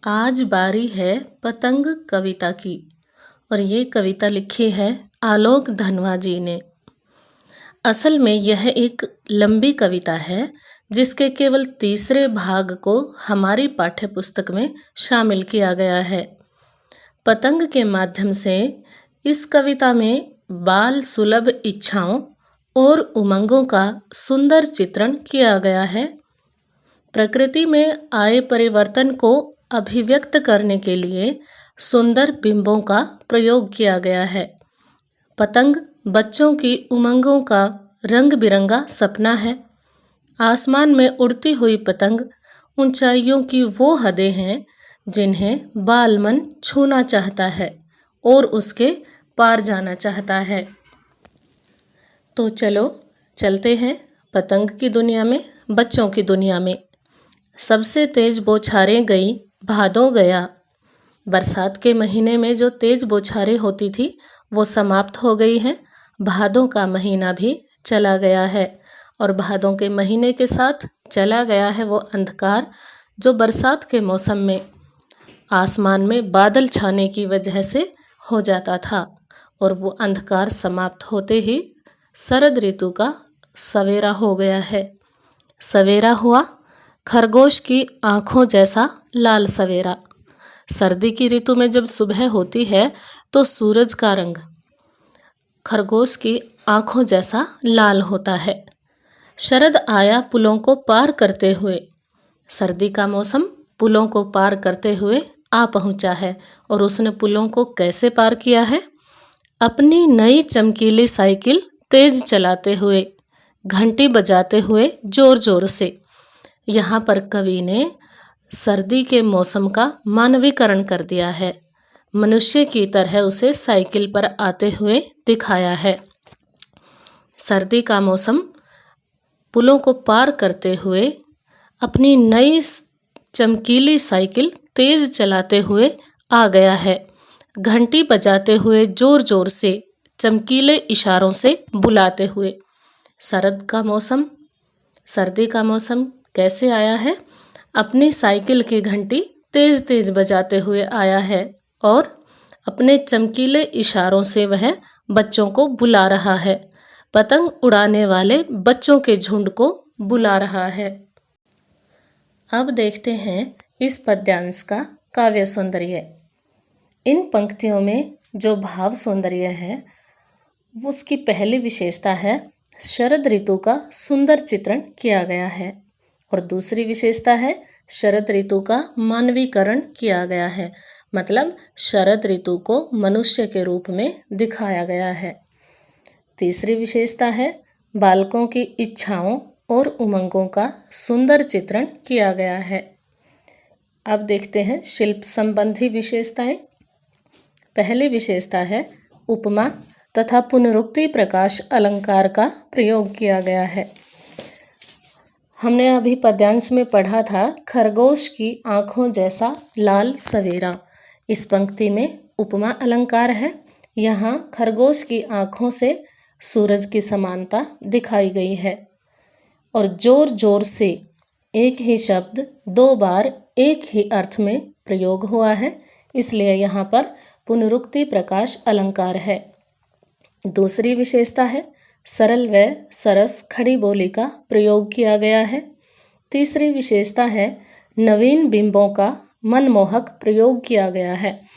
आज बारी है पतंग कविता की। और ये कविता लिखी है आलोक धनवा जी ने। असल में यह एक लंबी कविता है जिसके केवल तीसरे भाग को हमारी पाठ्यपुस्तक में शामिल किया गया है। पतंग के माध्यम से इस कविता में बाल सुलभ इच्छाओं और उमंगों का सुंदर चित्रण किया गया है। प्रकृति में आए परिवर्तन को अभिव्यक्त करने के लिए सुंदर बिंबों का प्रयोग किया गया है। पतंग बच्चों की उमंगों का रंग बिरंगा सपना है। आसमान में उड़ती हुई पतंग ऊंचाइयों की वो हदें हैं जिन्हें बालमन छूना चाहता है और उसके पार जाना चाहता है। तो चलो चलते हैं पतंग की दुनिया में, बच्चों की दुनिया में। सबसे तेज बौछारें गई, भादों गया। बरसात के महीने में जो तेज बौछारें होती थी वो समाप्त हो गई हैं। भादों का महीना भी चला गया है और भादों के महीने के साथ चला गया है वो अंधकार जो बरसात के मौसम में आसमान में बादल छाने की वजह से हो जाता था। और वो अंधकार समाप्त होते ही शरद ऋतु का सवेरा हो गया है। सवेरा हुआ खरगोश की आँखों जैसा लाल सवेरा। सर्दी की ऋतु में जब सुबह होती है तो सूरज का रंग खरगोश की आँखों जैसा लाल होता है। शरद आया पुलों को पार करते हुए। सर्दी का मौसम पुलों को पार करते हुए आ पहुँचा है। और उसने पुलों को कैसे पार किया है? अपनी नई चमकीली साइकिल तेज चलाते हुए, घंटी बजाते हुए जोर जोर से। यहाँ पर कवि ने सर्दी के मौसम का मानवीकरण कर दिया है। मनुष्य की तरह उसे साइकिल पर आते हुए दिखाया है। सर्दी का मौसम पुलों को पार करते हुए अपनी नई चमकीली साइकिल तेज चलाते हुए आ गया है। घंटी बजाते हुए जोर जोर से, चमकीले इशारों से बुलाते हुए। सर्दी का मौसम कैसे आया है? अपनी साइकिल की घंटी तेज तेज बजाते हुए आया है और अपने चमकीले इशारों से वह बच्चों को बुला रहा है। पतंग उड़ाने वाले बच्चों के झुंड को बुला रहा है। अब देखते हैं इस पद्यांश का काव्य सौंदर्य। इन पंक्तियों में जो भाव सौंदर्य है उसकी पहली विशेषता है शरद ऋतु का सुंदर चित्रण किया गया है। और दूसरी विशेषता है शरद ऋतु का मानवीकरण किया गया है। मतलब शरद ऋतु को मनुष्य के रूप में दिखाया गया है। तीसरी विशेषता है बालकों की इच्छाओं और उमंगों का सुंदर चित्रण किया गया है। अब देखते हैं शिल्प संबंधी विशेषताएं। पहली विशेषता है उपमा तथा पुनरुक्ति प्रकाश अलंकार का प्रयोग किया गया है। हमने अभी पद्यांश में पढ़ा था खरगोश की आँखों जैसा लाल सवेरा। इस पंक्ति में उपमा अलंकार है। यहाँ खरगोश की आँखों से सूरज की समानता दिखाई गई है। और जोर जोर से एक ही शब्द दो बार एक ही अर्थ में प्रयोग हुआ है, इसलिए यहाँ पर पुनरुक्ति प्रकाश अलंकार है। दूसरी विशेषता है सरल व सरस खड़ी बोली का प्रयोग किया गया है। तीसरी विशेषता है नवीन बिंबों का मनमोहक प्रयोग किया गया है।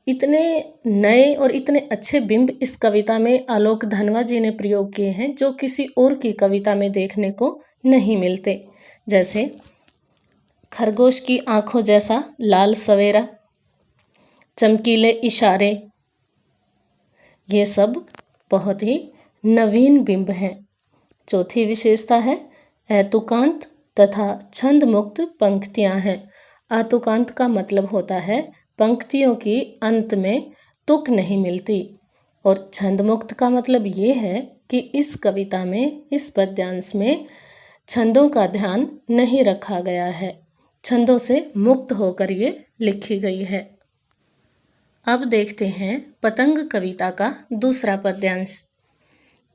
इतने नए और इतने अच्छे बिंब इस कविता में आलोक धनवा जी ने प्रयोग किए हैं जो किसी और की कविता में देखने को नहीं मिलते। जैसे खरगोश की आँखों जैसा लाल सवेरा, चमकीले इशारे, ये सब बहुत ही नवीन बिंब हैं। चौथी विशेषता है आतुकांत तथा छंद मुक्त पंक्तियां हैं। आतुकांत का मतलब होता है पंक्तियों की अंत में तुक नहीं मिलती। और छंद मुक्त का मतलब ये है कि इस कविता में, इस पद्यांश में छंदों का ध्यान नहीं रखा गया है। छंदों से मुक्त होकर ये लिखी गई है। अब देखते हैं पतंग कविता का दूसरा पद्यांश।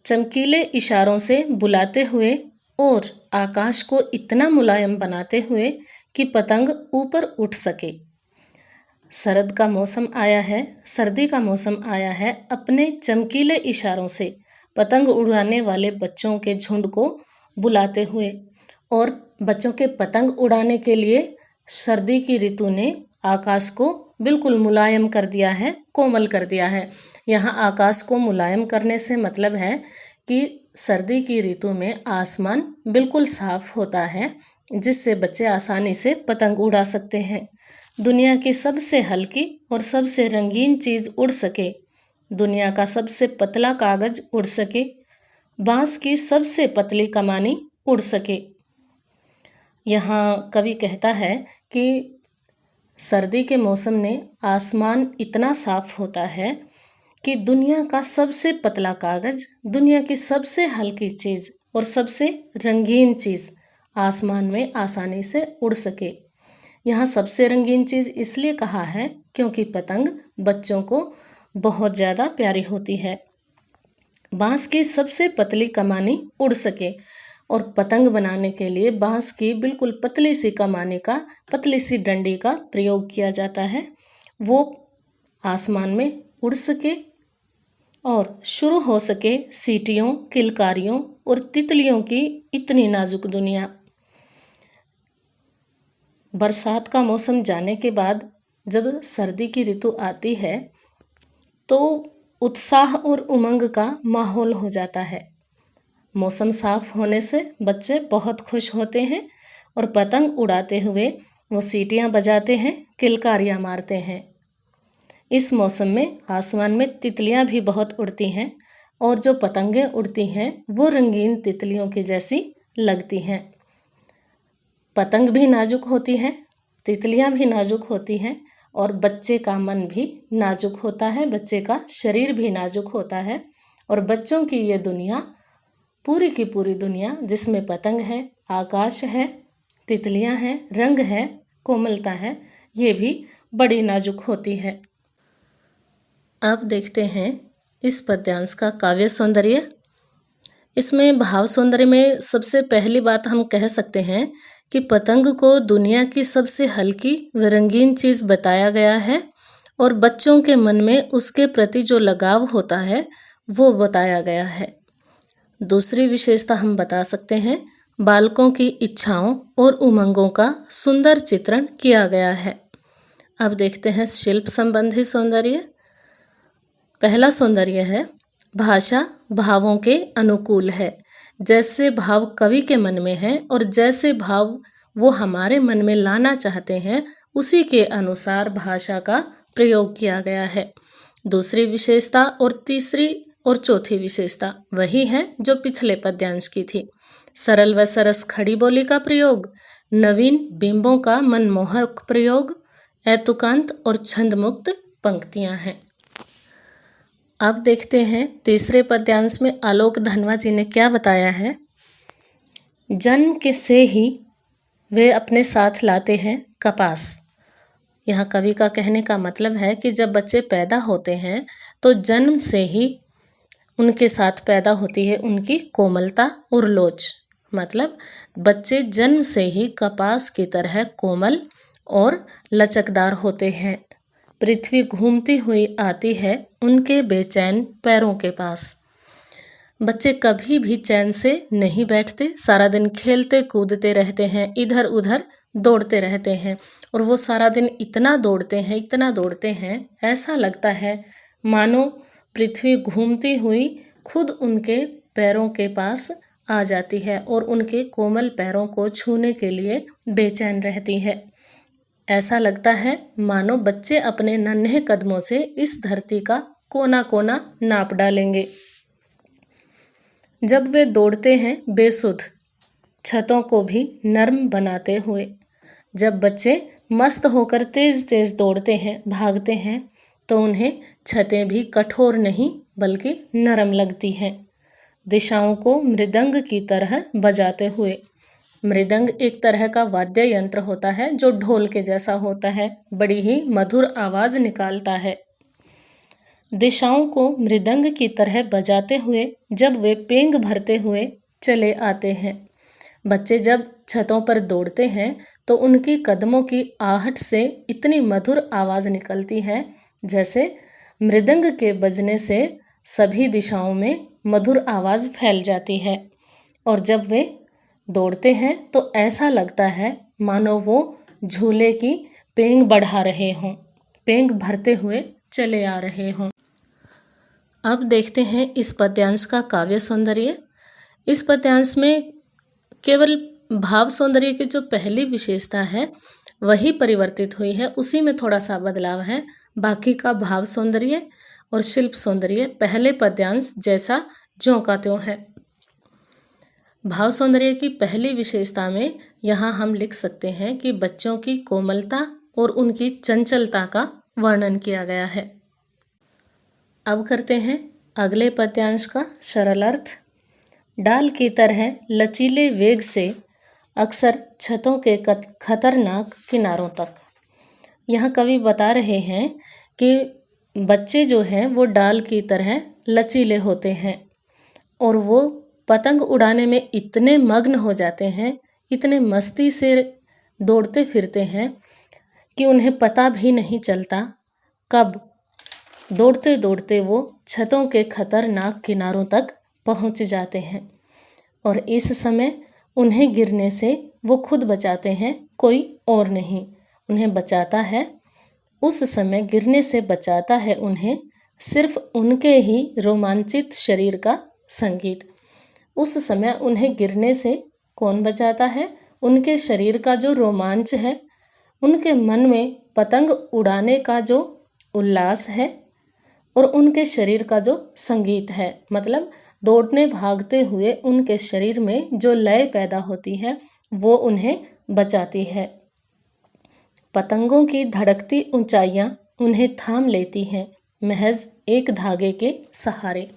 चमकीले इशारों से बुलाते हुए और आकाश को इतना मुलायम बनाते हुए कि पतंग ऊपर उठ सके। शरद का मौसम आया है, सर्दी का मौसम आया है। अपने चमकीले इशारों से पतंग उड़ाने वाले बच्चों के झुंड को बुलाते हुए और बच्चों के पतंग उड़ाने के लिए सर्दी की ऋतु ने आकाश को बिल्कुल मुलायम कर दिया है, कोमल कर दिया है। यहाँ आकाश को मुलायम करने से मतलब है कि सर्दी की ऋतु में आसमान बिल्कुल साफ होता है, जिससे बच्चे आसानी से पतंग उड़ा सकते हैं। दुनिया की सबसे हल्की और सबसे रंगीन चीज़ उड़ सके, दुनिया का सबसे पतला कागज उड़ सके, बांस की सबसे पतली कमानी उड़ सके। यहाँ कवि कहता है कि सर्दी के मौसम में आसमान इतना साफ होता है कि दुनिया का सबसे पतला कागज, दुनिया की सबसे हल्की चीज़ और सबसे रंगीन चीज़ आसमान में आसानी से उड़ सके। यहाँ सबसे रंगीन चीज़ इसलिए कहा है क्योंकि पतंग बच्चों को बहुत ज़्यादा प्यारी होती है। बांस की सबसे पतली कमानी उड़ सके, और पतंग बनाने के लिए बांस की बिल्कुल पतली सी कमानी का, पतली सी डंडी का प्रयोग किया जाता है। वो आसमान में उड़ सके और शुरू हो सके सीटियों, किलकारियों और तितलियों की इतनी नाजुक दुनिया। बरसात का मौसम जाने के बाद जब सर्दी की ऋतु आती है तो उत्साह और उमंग का माहौल हो जाता है। मौसम साफ होने से बच्चे बहुत खुश होते हैं और पतंग उड़ाते हुए वो सीटियाँ बजाते हैं, किलकारियाँ मारते हैं। इस मौसम में आसमान में तितलियाँ भी बहुत उड़ती हैं और जो पतंगें उड़ती हैं वो रंगीन तितलियों की जैसी लगती हैं। पतंग भी नाजुक होती है, तितलियाँ भी नाजुक होती हैं और बच्चे का मन भी नाजुक होता है, बच्चे का शरीर भी नाजुक होता है। और बच्चों की ये दुनिया, पूरी की पूरी दुनिया जिसमें पतंग है, आकाश है, तितलियाँ हैं, रंग है, कोमलता है, ये भी बड़ी नाजुक होती है। अब देखते हैं इस पद्यांश का काव्य सौंदर्य। इसमें भाव सौंदर्य में सबसे पहली बात हम कह सकते हैं कि पतंग को दुनिया की सबसे हल्की व रंगीन चीज़ बताया गया है और बच्चों के मन में उसके प्रति जो लगाव होता है वो बताया गया है। दूसरी विशेषता हम बता सकते हैं, बालकों की इच्छाओं और उमंगों का सुंदर चित्रण किया गया है। अब देखते हैं शिल्प संबंधी सौंदर्य। पहला सौंदर्य है, भाषा भावों के अनुकूल है। जैसे भाव कवि के मन में है और जैसे भाव वो हमारे मन में लाना चाहते हैं, उसी के अनुसार भाषा का प्रयोग किया गया है। दूसरी विशेषता और तीसरी और चौथी विशेषता वही है जो पिछले पद्यांश की थी। सरल व सरस खड़ी बोली का प्रयोग, नवीन बिंबों का मनमोहक प्रयोग, ऐतुकांत और छंदमुक्त पंक्तियां हैं। अब देखते हैं तीसरे पद्यांश में आलोक धनवा जी ने क्या बताया है। जन्म के से ही वे अपने साथ लाते हैं कपास। यहाँ कवि का कहने का मतलब है कि जब बच्चे पैदा होते हैं तो जन्म से ही उनके साथ पैदा होती है उनकी कोमलता और लोच। मतलब बच्चे जन्म से ही कपास की तरह कोमल और लचकदार होते हैं। पृथ्वी घूमती हुई आती है उनके बेचैन पैरों के पास। बच्चे कभी भी चैन से नहीं बैठते, सारा दिन खेलते कूदते रहते हैं, इधर उधर दौड़ते रहते हैं और वो सारा दिन इतना दौड़ते हैं, ऐसा लगता है मानो पृथ्वी घूमती हुई खुद उनके पैरों के पास आ जाती है और उनके कोमल पैरों को छूने के लिए बेचैन रहती है। ऐसा लगता है मानो बच्चे अपने नन्हे कदमों से इस धरती का कोना कोना नाप डालेंगे। जब वे दौड़ते हैं बेसुध, छतों को भी नर्म बनाते हुए। जब बच्चे मस्त होकर तेज तेज दौड़ते हैं, भागते हैं, तो उन्हें छतें भी कठोर नहीं बल्कि नरम लगती हैं, दिशाओं को मृदंग की तरह बजाते हुए। मृदंग एक तरह का वाद्य यंत्र होता है जो ढोल के जैसा होता है, बड़ी ही मधुर आवाज निकालता है। दिशाओं को मृदंग की तरह बजाते हुए जब वे पेंग भरते हुए चले आते हैं। बच्चे जब छतों पर दौड़ते हैं तो उनकी कदमों की आहट से इतनी मधुर आवाज़ निकलती है जैसे मृदंग के बजने से सभी दिशाओं में मधुर आवाज़ फैल जाती है। और जब वे दौड़ते हैं तो ऐसा लगता है मानो वो झूले की पेंग बढ़ा रहे हों, पेंग भरते हुए चले आ रहे हों। अब देखते हैं इस पद्यांश का काव्य सौंदर्य। इस पद्यांश में केवल भाव सौंदर्य की जो पहली विशेषता है वही परिवर्तित हुई है, उसी में थोड़ा सा बदलाव है। बाकी का भाव सौंदर्य और शिल्प सौंदर्य पहले पद्यांश जैसा ज्यों का त्यों है। भाव सौंदर्य की पहली विशेषता में यहाँ हम लिख सकते हैं कि बच्चों की कोमलता और उनकी चंचलता का वर्णन किया गया है। अब करते हैं अगले पद्यांश का सरल अर्थ। डाल की तरह लचीले वेग से अक्सर छतों के खतरनाक किनारों तक। यहाँ कवि बता रहे हैं कि बच्चे जो हैं वो डाल की तरह लचीले होते हैं और वो पतंग उड़ाने में इतने मग्न हो जाते हैं, इतने मस्ती से दौड़ते फिरते हैं कि उन्हें पता भी नहीं चलता कब दौड़ते दौड़ते वो छतों के खतरनाक किनारों तक पहुंच जाते हैं। और इस समय उन्हें गिरने से वो खुद बचाते हैं, कोई और नहीं उन्हें बचाता है। उस समय गिरने से बचाता है उन्हें सिर्फ उनके ही रोमांचित शरीर का संगीत। उस समय उन्हें गिरने से कौन बचाता है? उनके शरीर का जो रोमांच है, उनके मन में पतंग उड़ाने का जो उल्लास है और उनके शरीर का जो संगीत है, मतलब दौड़ने भागते हुए उनके शरीर में जो लय पैदा होती है वो उन्हें बचाती है। पतंगों की धड़कती ऊंचाइयां उन्हें थाम लेती हैं महज एक धागे के सहारे।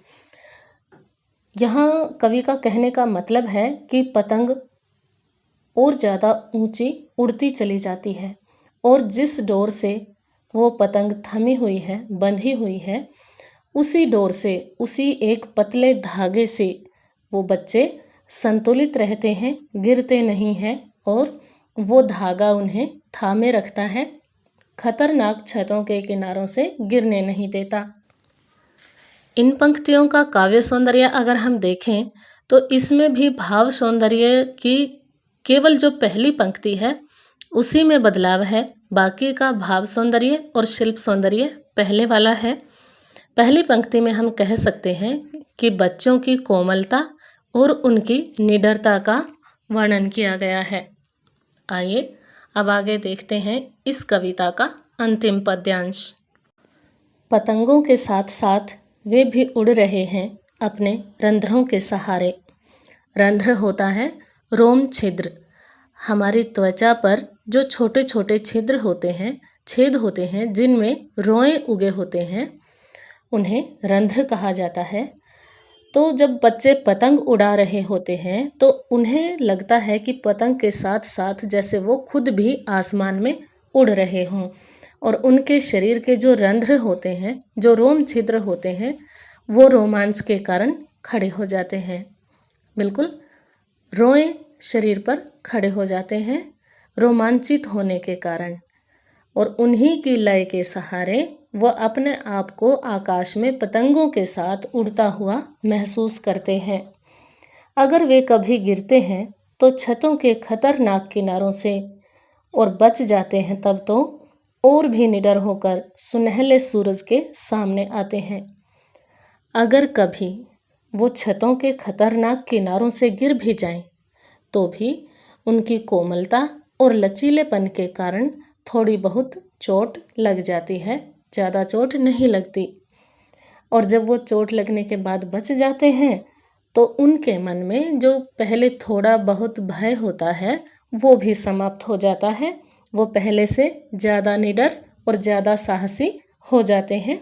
यहाँ कवि का कहने का मतलब है कि पतंग और ज़्यादा ऊंची उड़ती चली जाती है और जिस डोर से वो पतंग थमी हुई है, बंधी हुई है, उसी डोर से, उसी एक पतले धागे से वो बच्चे संतुलित रहते हैं, गिरते नहीं हैं और वो धागा उन्हें थामे रखता है, खतरनाक छतों के किनारों से गिरने नहीं देता। इन पंक्तियों का काव्य सौंदर्य अगर हम देखें तो इसमें भी भाव सौंदर्य की केवल जो पहली पंक्ति है उसी में बदलाव है। बाकी का भाव सौंदर्य और शिल्प सौंदर्य पहले वाला है। पहली पंक्ति में हम कह सकते हैं कि बच्चों की कोमलता और उनकी निडरता का वर्णन किया गया है। आइए अब आगे देखते हैं इस कविता का अंतिम पद्यांश। पतंगों के साथ साथ वे भी उड़ रहे हैं अपने रंध्रों के सहारे। रंध्र होता है रोम छिद्र। हमारी त्वचा पर जो छोटे छोटे छिद्र होते हैं, छेद होते हैं, जिनमें रोएं उगे होते हैं, उन्हें रंध्र कहा जाता है। तो जब बच्चे पतंग उड़ा रहे होते हैं तो उन्हें लगता है कि पतंग के साथ साथ जैसे वो खुद भी आसमान में उड़ रहे हों और उनके शरीर के जो रंध्र होते हैं, जो रोम छिद्र होते हैं, वो रोमांच के कारण खड़े हो जाते हैं। बिल्कुल रोएं शरीर पर खड़े हो जाते हैं रोमांचित होने के कारण और उन्हीं की लय के सहारे वो अपने आप को आकाश में पतंगों के साथ उड़ता हुआ महसूस करते हैं। अगर वे कभी गिरते हैं तो छतों के खतरनाक किनारों से और बच जाते हैं तब तो और भी निडर होकर सुनहले सूरज के सामने आते हैं। अगर कभी वो छतों के खतरनाक किनारों से गिर भी जाएं तो भी उनकी कोमलता और लचीलेपन के कारण थोड़ी बहुत चोट लग जाती है, ज़्यादा चोट नहीं लगती। और जब वो चोट लगने के बाद बच जाते हैं तो उनके मन में जो पहले थोड़ा बहुत भय होता है वो भी समाप्त हो जाता है। वो पहले से ज़्यादा निडर और ज़्यादा साहसी हो जाते हैं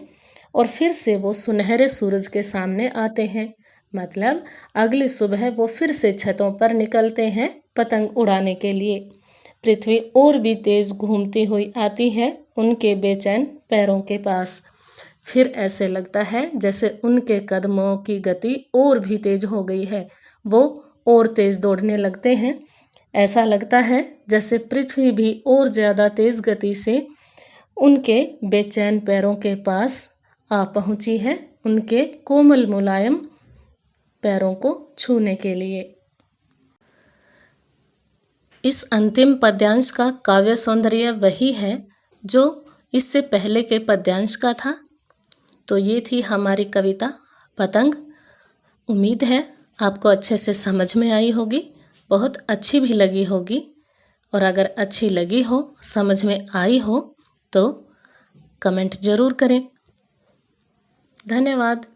और फिर से वो सुनहरे सूरज के सामने आते हैं। मतलब अगली सुबह वो फिर से छतों पर निकलते हैं पतंग उड़ाने के लिए। पृथ्वी और भी तेज घूमती हुई आती है उनके बेचैन पैरों के पास। फिर ऐसे लगता है जैसे उनके कदमों की गति और भी तेज हो गई है। वो और तेज दौड़ने लगते हैं। ऐसा लगता है जैसे पृथ्वी भी और ज़्यादा तेज गति से उनके बेचैन पैरों के पास आ पहुंची है, उनके कोमल मुलायम पैरों को छूने के लिए। इस अंतिम पद्यांश का काव्य सौंदर्य वही है जो इससे पहले के पद्यांश का था। तो ये थी हमारी कविता पतंग। उम्मीद है आपको अच्छे से समझ में आई होगी, बहुत अच्छी भी लगी होगी। और अगर अच्छी लगी हो, समझ में आई हो तो कमेंट ज़रूर करें। धन्यवाद।